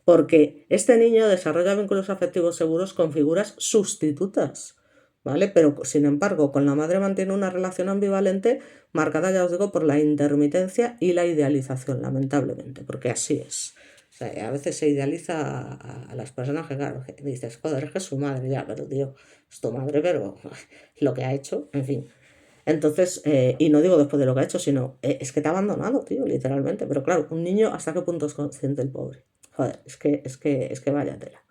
Porque este niño desarrolla vínculos afectivos seguros con figuras sustitutas, ¿vale? Pero sin embargo, con la madre mantiene una relación ambivalente marcada, ya os digo, por la intermitencia y la idealización, lamentablemente, porque así es. O sea, a veces se idealiza a las personas que, claro, que dices, joder, es que es su madre, ya, pero tío, es tu madre, pero lo que ha hecho, en fin. Entonces, y no digo después de lo que ha hecho, sino es que te ha abandonado, tío, literalmente. Pero claro, un niño, ¿hasta qué punto es consciente el pobre? Joder, es que vaya tela.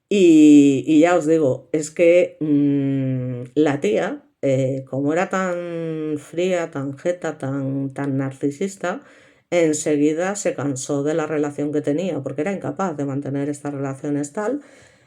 Y ya os digo, es que la tía, como era tan fría, tan jeta, tan narcisista, enseguida se cansó de la relación que tenía, porque era incapaz de mantener estas relaciones tal.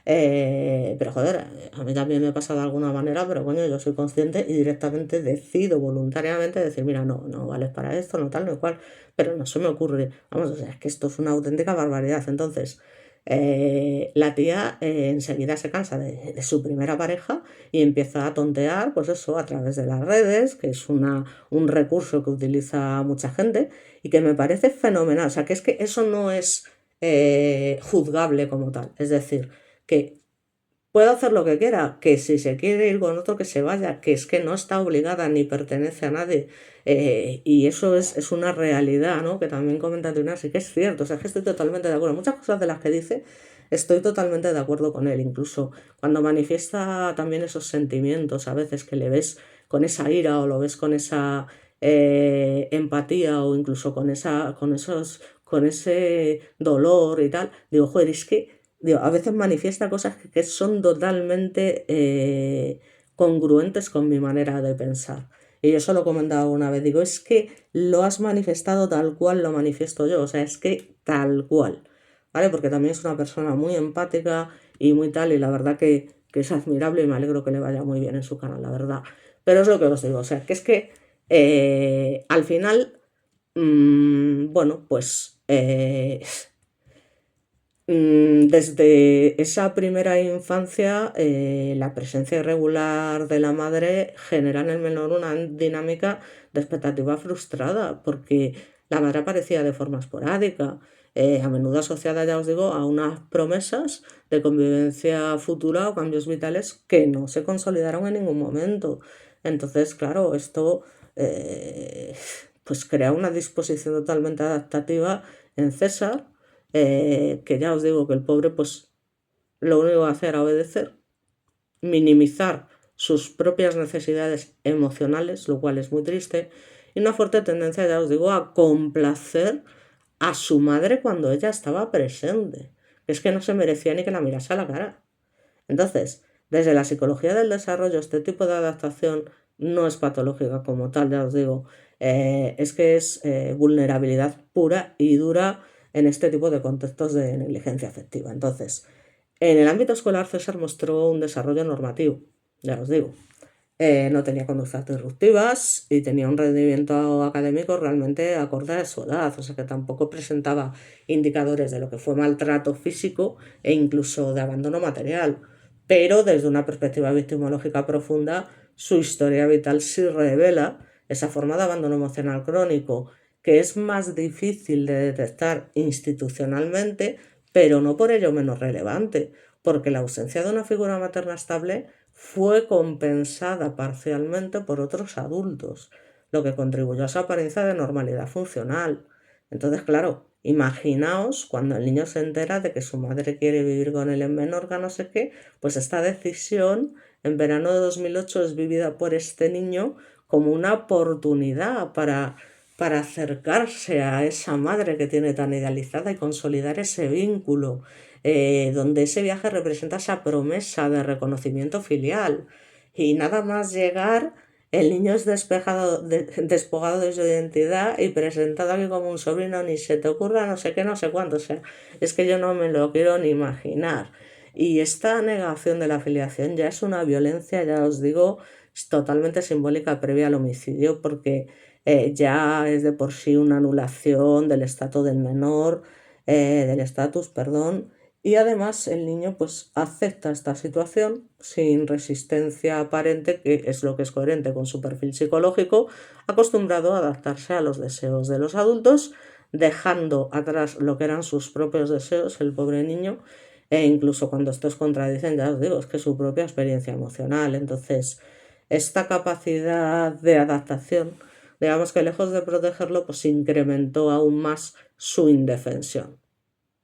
Pero joder, a mí también me ha pasado de alguna manera, pero coño, yo soy consciente y directamente decido voluntariamente decir, mira, no, no vales para esto, no tal, no cual, pero no se me ocurre. Vamos, o sea, es que esto es una auténtica barbaridad. Entonces, la tía enseguida se cansa de su primera pareja y empieza a tontear, pues eso, a través de las redes, que es un recurso que utiliza mucha gente y que me parece fenomenal. O sea, que es que eso no es juzgable como tal. Es decir, que puede hacer lo que quiera, que si se quiere ir con otro que se vaya, que es que no está obligada ni pertenece a nadie. Y eso es una realidad, ¿no? Que también comenta Trina, sí que es cierto, o sea, es que estoy totalmente de acuerdo. Muchas cosas de las que dice estoy totalmente de acuerdo con él, incluso cuando manifiesta también esos sentimientos, a veces que le ves con esa ira o lo ves con esa empatía o incluso con ese dolor y tal, digo, joder, es que digo, a veces manifiesta cosas que son totalmente congruentes con mi manera de pensar. Y yo se lo he comentado una vez, digo, es que lo has manifestado tal cual lo manifiesto yo, o sea, es que tal cual, ¿vale? Porque también es una persona muy empática y muy tal, y la verdad que es admirable y me alegro que le vaya muy bien en su canal, la verdad. Pero es lo que os digo, o sea, que es que al final, bueno, pues desde esa primera infancia, la presencia irregular de la madre genera en el menor una dinámica de expectativa frustrada, porque la madre aparecía de forma esporádica, a menudo asociada, ya os digo, a unas promesas de convivencia futura o cambios vitales que no se consolidaron en ningún momento. Entonces, claro, esto pues crea una disposición totalmente adaptativa en César, que ya os digo que el pobre pues lo único que hace era obedecer, minimizar sus propias necesidades emocionales, lo cual es muy triste, y una fuerte tendencia, ya os digo, a complacer a su madre cuando ella estaba presente. Es que no se merecía ni que la mirase a la cara. Entonces, desde la psicología del desarrollo, este tipo de adaptación no es patológica como tal, ya os digo, es que es vulnerabilidad pura y dura en este tipo de contextos de negligencia afectiva. Entonces, en el ámbito escolar, César mostró un desarrollo normativo, ya os digo. No tenía conductas disruptivas y tenía un rendimiento académico realmente acorde a su edad, o sea que tampoco presentaba indicadores de lo que fue maltrato físico e incluso de abandono material. Pero desde una perspectiva victimológica profunda, su historia vital sí revela esa forma de abandono emocional crónico, que es más difícil de detectar institucionalmente, pero no por ello menos relevante, porque la ausencia de una figura materna estable fue compensada parcialmente por otros adultos, lo que contribuyó a su apariencia de normalidad funcional. Entonces, claro, Imaginaos cuando el niño se entera de que su madre quiere vivir con él en Menorca, no sé qué, pues esta decisión en verano de 2008 es vivida por este niño como una oportunidad para acercarse a esa madre que tiene tan idealizada y consolidar ese vínculo, donde ese viaje representa esa promesa de reconocimiento filial. Y nada más llegar, el niño es despojado de su identidad y presentado aquí como un sobrino, ni se te ocurra no sé qué, no sé cuánto. O sea, es que yo no me lo quiero ni imaginar. Y esta negación de la filiación ya es una violencia, ya os digo, es totalmente simbólica previa al homicidio, porque ya es de por sí una anulación del estatus del menor, del estatus, perdón, y además el niño pues acepta esta situación sin resistencia aparente, que es lo que es coherente con su perfil psicológico, acostumbrado a adaptarse a los deseos de los adultos, dejando atrás lo que eran sus propios deseos, el pobre niño, e incluso cuando estos contradicen, ya os digo, es que su propia experiencia emocional. Entonces, esta capacidad de adaptación, digamos que lejos de protegerlo, pues incrementó aún más su indefensión.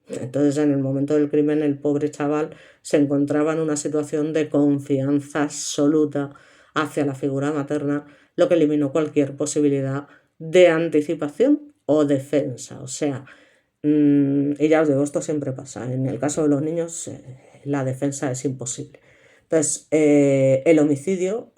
Entonces, en el momento del crimen, el pobre chaval se encontraba en una situación de confianza absoluta hacia la figura materna, lo que eliminó cualquier posibilidad de anticipación o defensa. O sea, y ya os digo, esto siempre pasa. En el caso de los niños, la defensa es imposible. Entonces, el homicidio,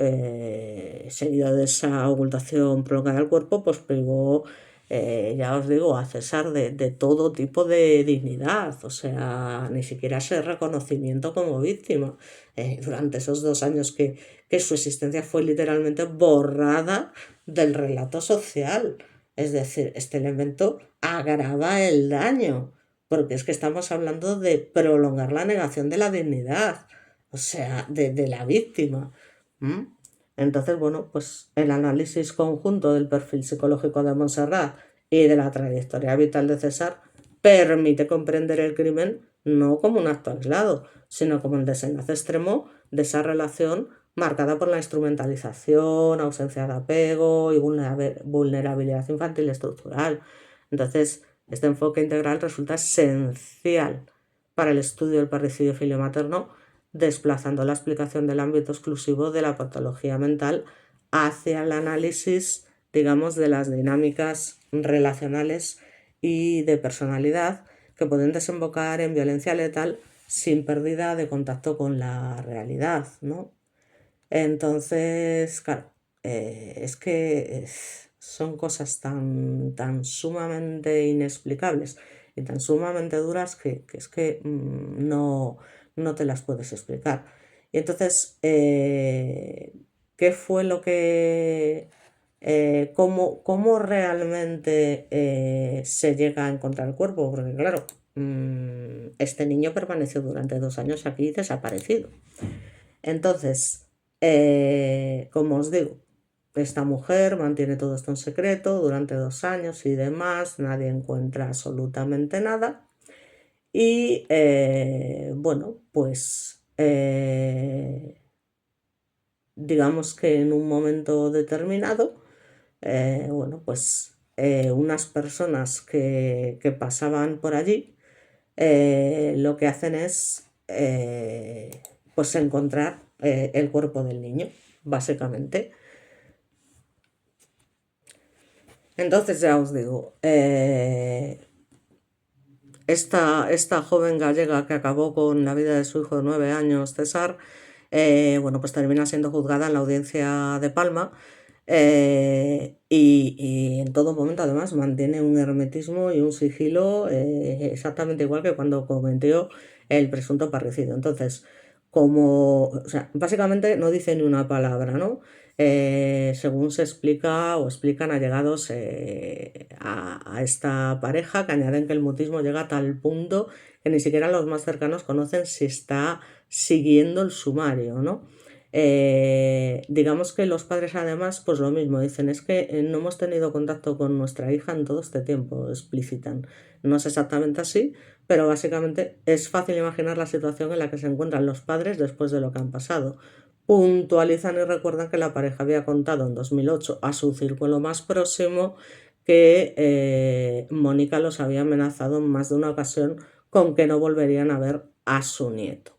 seguido de esa ocultación prolongada del cuerpo, pues privó, ya os digo, a César de todo tipo de dignidad, o sea, ni siquiera ese reconocimiento como víctima. Durante esos 2 años que su existencia fue literalmente borrada del relato social. Es decir, este elemento agrava el daño, porque es que estamos hablando de prolongar la negación de la dignidad, o sea, de la víctima. ¿Mm? Entonces, bueno, pues el análisis conjunto del perfil psicológico de Montserrat y de la trayectoria vital de César permite comprender el crimen no como un acto aislado, sino como el desenlace extremo de esa relación marcada por la instrumentalización, ausencia de apego y vulnerabilidad infantil estructural. Entonces, este enfoque integral resulta esencial para el estudio del parricidio filio-materno, desplazando la explicación del ámbito exclusivo de la patología mental hacia el análisis, digamos, de las dinámicas relacionales y de personalidad que pueden desembocar en violencia letal sin pérdida de contacto con la realidad, ¿no? Entonces, claro, es que son cosas tan sumamente inexplicables y tan sumamente duras que es que no te las puedes explicar. Y entonces, ¿qué fue lo que, cómo realmente se llega a encontrar el cuerpo? Porque claro, este niño permaneció durante 2 años aquí desaparecido. Entonces, como os digo, esta mujer mantiene todo esto en secreto durante 2 años y demás, nadie encuentra absolutamente nada. Y bueno, pues digamos que en un momento determinado, bueno, pues unas personas que pasaban por allí, lo que hacen es pues encontrar el cuerpo del niño, básicamente. Entonces ya os digo, esta joven gallega que acabó con la vida de su hijo de 9 años, César, bueno, pues termina siendo juzgada en la audiencia de Palma, y en todo momento además mantiene un hermetismo y un sigilo exactamente igual que cuando cometió el presunto parricidio. Entonces, o sea, básicamente no dice ni una palabra, ¿no? Según se explica o explican allegados a esta pareja, que añaden que el mutismo llega a tal punto que ni siquiera los más cercanos conocen si está siguiendo el sumario, ¿no? Digamos que los padres además, pues lo mismo, dicen, es que no hemos tenido contacto con nuestra hija en todo este tiempo, explicitan. No es exactamente así, pero básicamente es fácil imaginar la situación en la que se encuentran los padres después de lo que han pasado. Puntualizan y recuerdan que la pareja había contado en 2008 a su círculo más próximo que Mónica los había amenazado en más de una ocasión con que no volverían a ver a su nieto.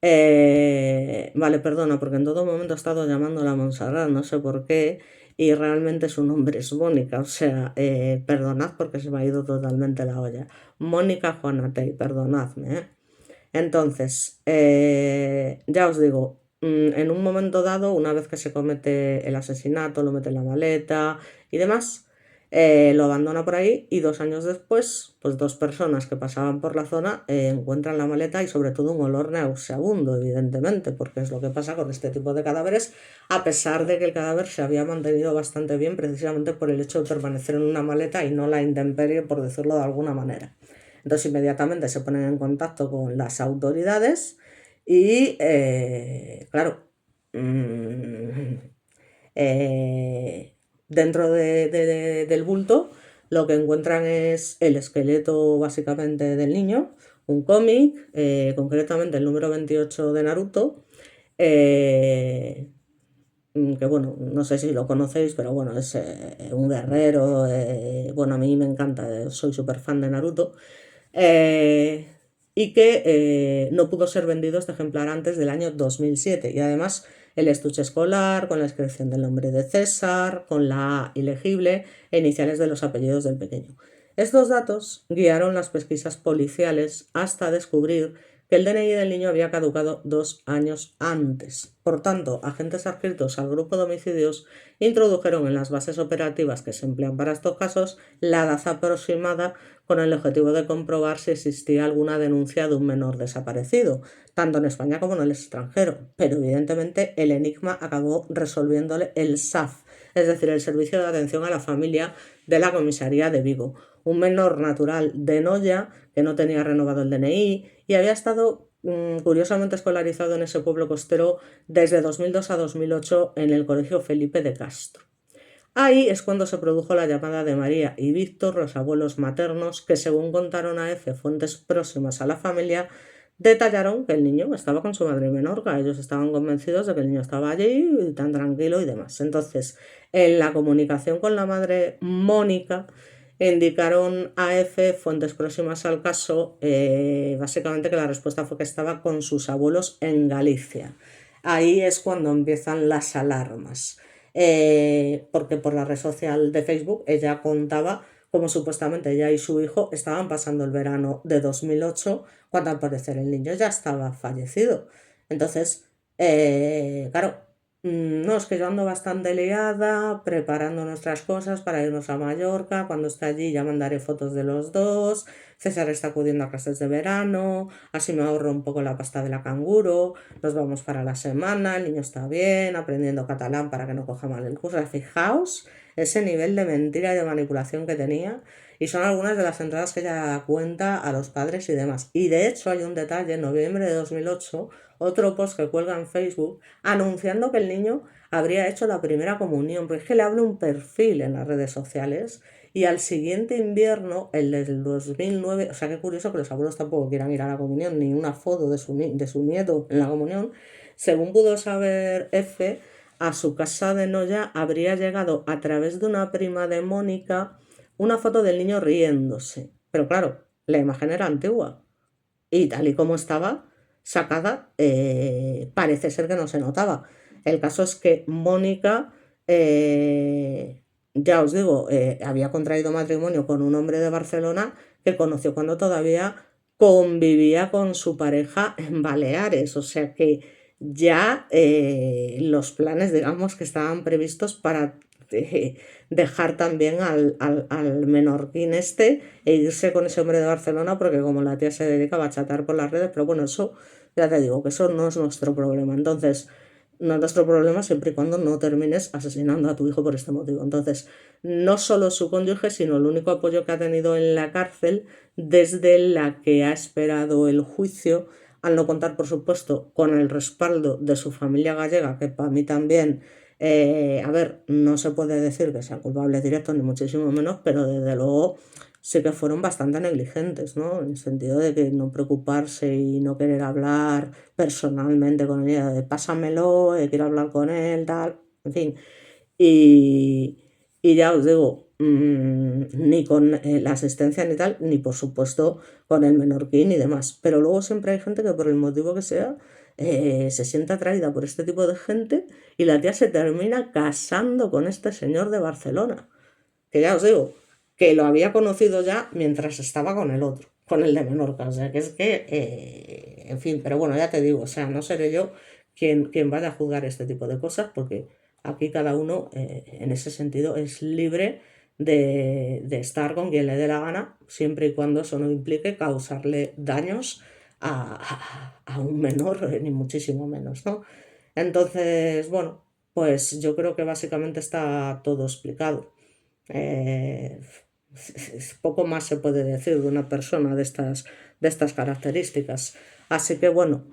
Vale, perdona, porque en todo momento he estado llamándola a Montserrat, no sé por qué, y realmente su nombre es Mónica, o sea, perdonad porque se me ha ido totalmente la olla. Mónica Juanatey, perdonadme, ¿eh? Entonces, ya os digo, en un momento dado, una vez que se comete el asesinato, lo mete en la maleta y demás, lo abandona por ahí y 2 años después, pues dos personas que pasaban por la zona encuentran la maleta y sobre todo un olor nauseabundo, evidentemente, porque es lo que pasa con este tipo de cadáveres, a pesar de que el cadáver se había mantenido bastante bien precisamente por el hecho de permanecer en una maleta y no la intemperie, por decirlo de alguna manera. Entonces inmediatamente se ponen en contacto con las autoridades y, claro, mm, dentro del bulto lo que encuentran es el esqueleto básicamente del niño, un cómic, concretamente el número 28 de Naruto, que bueno, no sé si lo conocéis, pero bueno, es un guerrero, bueno, a mí me encanta, soy súper fan de Naruto, eh, y que no pudo ser vendido este ejemplar antes del año 2007. Y además el estuche escolar, con la inscripción del nombre de César, con la A ilegible e iniciales de los apellidos del pequeño. Estos datos guiaron las pesquisas policiales hasta descubrir que el DNI del niño había caducado 2 años antes. Por tanto, agentes adscritos al grupo de homicidios introdujeron en las bases operativas que se emplean para estos casos la edad aproximada con el objetivo de comprobar si existía alguna denuncia de un menor desaparecido, tanto en España como en el extranjero. Pero evidentemente el enigma acabó resolviéndole el SAF, es decir, el Servicio de Atención a la Familia de la Comisaría de Vigo, un menor natural de Noya que no tenía renovado el DNI y había estado curiosamente escolarizado en ese pueblo costero desde 2002 a 2008 en el Colegio Felipe de Castro. Ahí es cuando se produjo la llamada de María y Víctor, los abuelos maternos, que según contaron a F fuentes próximas a la familia, detallaron que el niño estaba con su madre en Menorca. Ellos estaban convencidos de que el niño estaba allí, tan tranquilo y demás. Entonces, en la comunicación con la madre Mónica, indicaron a F fuentes próximas al caso, básicamente que la respuesta fue que estaba con sus abuelos en Galicia. Ahí es cuando empiezan las alarmas. Porque por la red social de Facebook ella contaba cómo supuestamente ella y su hijo estaban pasando el verano de 2008 cuando al parecer el niño ya estaba fallecido. Entonces, claro, no, es que yo ando bastante liada preparando nuestras cosas para irnos a Mallorca. Cuando esté allí ya mandaré fotos de los dos. César está acudiendo a clases de verano, así me ahorro un poco la pasta de la canguro. Nos vamos para la semana, el niño está bien, aprendiendo catalán para que no coja mal el curso. Fijaos ese nivel de mentira y de manipulación que tenía. Y son algunas de las entradas que ella cuenta a los padres y demás. Y de hecho hay un detalle, en noviembre de 2008, otro post que cuelga en Facebook anunciando que el niño habría hecho la primera comunión, porque es que le abre un perfil en las redes sociales y al siguiente invierno, el del 2009, o sea, qué curioso que los abuelos tampoco quieran ir a la comunión, ni una foto de su nieto en la comunión, según pudo saber F, a su casa de Noya habría llegado a través de una prima de Mónica una foto del niño riéndose. Pero claro, la imagen era antigua y tal y como estaba sacada, parece ser que no se notaba. El caso es que Mónica, ya os digo, había contraído matrimonio con un hombre de Barcelona que conoció cuando todavía convivía con su pareja en Baleares. O sea que ya los planes, digamos, que estaban previstos para dejar también al menorquín este e irse con ese hombre de Barcelona, porque como la tía se dedica a bachatar por las redes, pero bueno, eso ya te digo, que eso no es nuestro problema. Entonces, no es nuestro problema siempre y cuando no termines asesinando a tu hijo por este motivo. Entonces, no solo su cónyuge, sino el único apoyo que ha tenido en la cárcel desde la que ha esperado el juicio, al no contar, por supuesto, con el respaldo de su familia gallega, que para mí también, a ver, no se puede decir que sean culpables directos, ni muchísimo menos, pero desde luego sí que fueron bastante negligentes, ¿no? En el sentido de que no preocuparse y no querer hablar personalmente con ella, de pásamelo, quiero hablar con él, tal, en fin. Y, y ya os digo, ni con la asistencia ni tal, ni por supuesto con el menorquín y demás. Pero luego siempre hay gente que por el motivo que sea se siente atraída por este tipo de gente y la tía se termina casando con este señor de Barcelona. Que ya os digo, que lo había conocido ya mientras estaba con el otro, con el de Menorca. O sea, que es que, en fin, pero bueno, ya te digo, o sea, no seré yo quien vaya a juzgar este tipo de cosas, porque aquí cada uno, en ese sentido, es libre de estar con quien le dé la gana, siempre y cuando eso no implique causarle daños a un menor, ni muchísimo menos, ¿no? Entonces, bueno, pues yo creo que básicamente está todo explicado. Eh, Poco más se puede decir de una persona de estas características. Así que bueno,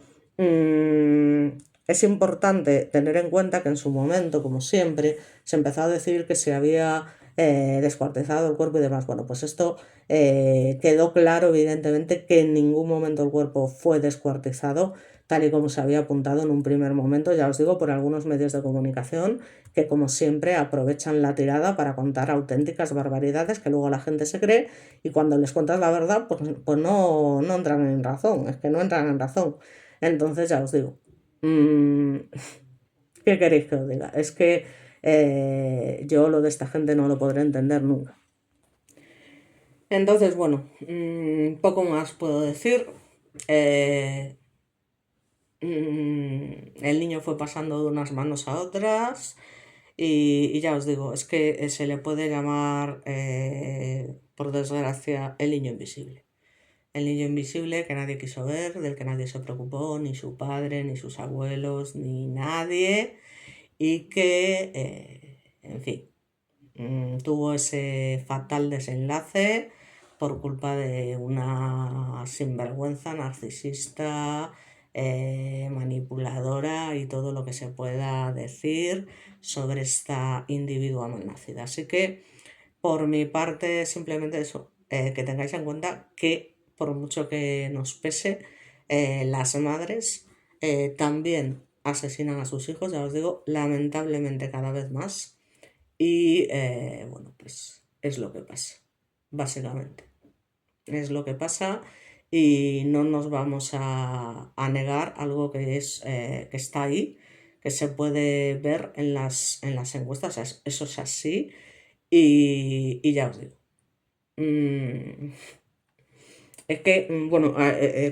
es importante tener en cuenta que en su momento, como siempre, se empezó a decir que se había descuartizado el cuerpo y demás. Bueno, pues esto quedó claro, evidentemente, que en ningún momento el cuerpo fue descuartizado, tal y como se había apuntado en un primer momento, ya os digo, por algunos medios de comunicación que, como siempre, aprovechan la tirada para contar auténticas barbaridades que luego la gente se cree, y cuando les cuentas la verdad, pues no entran en razón, es que no entran en razón. Entonces, ya os digo, mm, ¿qué queréis que os diga? Es que yo lo de esta gente no lo podré entender nunca. Entonces, bueno, poco más puedo decir. Eh, el niño fue pasando de unas manos a otras y ya os digo, es que se le puede llamar, por desgracia, el niño invisible. El niño invisible que nadie quiso ver, del que nadie se preocupó, ni su padre, ni sus abuelos, ni nadie, y que, en fin, tuvo ese fatal desenlace por culpa de una sinvergüenza narcisista, manipuladora y todo lo que se pueda decir sobre esta individua malnacida. Así que, por mi parte, simplemente eso, que tengáis en cuenta que por mucho que nos pese, las madres también asesinan a sus hijos, ya os digo, lamentablemente cada vez más. Y bueno, pues es lo que pasa, básicamente. Es lo que pasa y no nos vamos a negar algo que está ahí, que se puede ver en las encuestas. Eso es así y ya os digo. Mm, es que, bueno,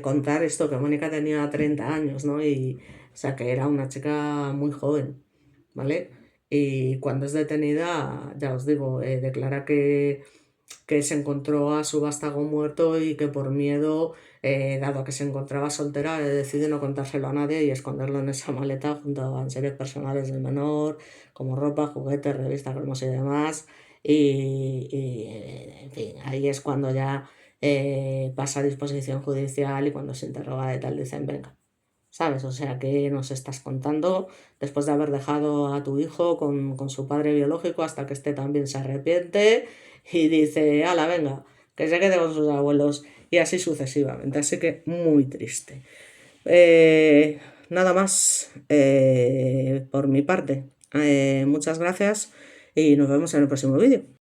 contar esto, que Mónica tenía 30 años, ¿no? O sea, que era una chica muy joven, ¿vale? Y cuando es detenida, ya os digo, declara que se encontró a su vástago muerto y que por miedo, dado que se encontraba soltera, decide no contárselo a nadie y esconderlo en esa maleta junto a series personales del menor, como ropa, juguetes, revistas, cromos y demás. En fin, ahí es cuando ya pasa a disposición judicial y cuando se interroga de tal dicen, venga, ¿sabes? O sea, ¿qué nos estás contando después de haber dejado a tu hijo con su padre biológico hasta que este también se arrepiente y dice, ala, venga, que se quede con sus abuelos y así sucesivamente? Así que muy triste. Nada más por mi parte. Muchas gracias y nos vemos en el próximo vídeo.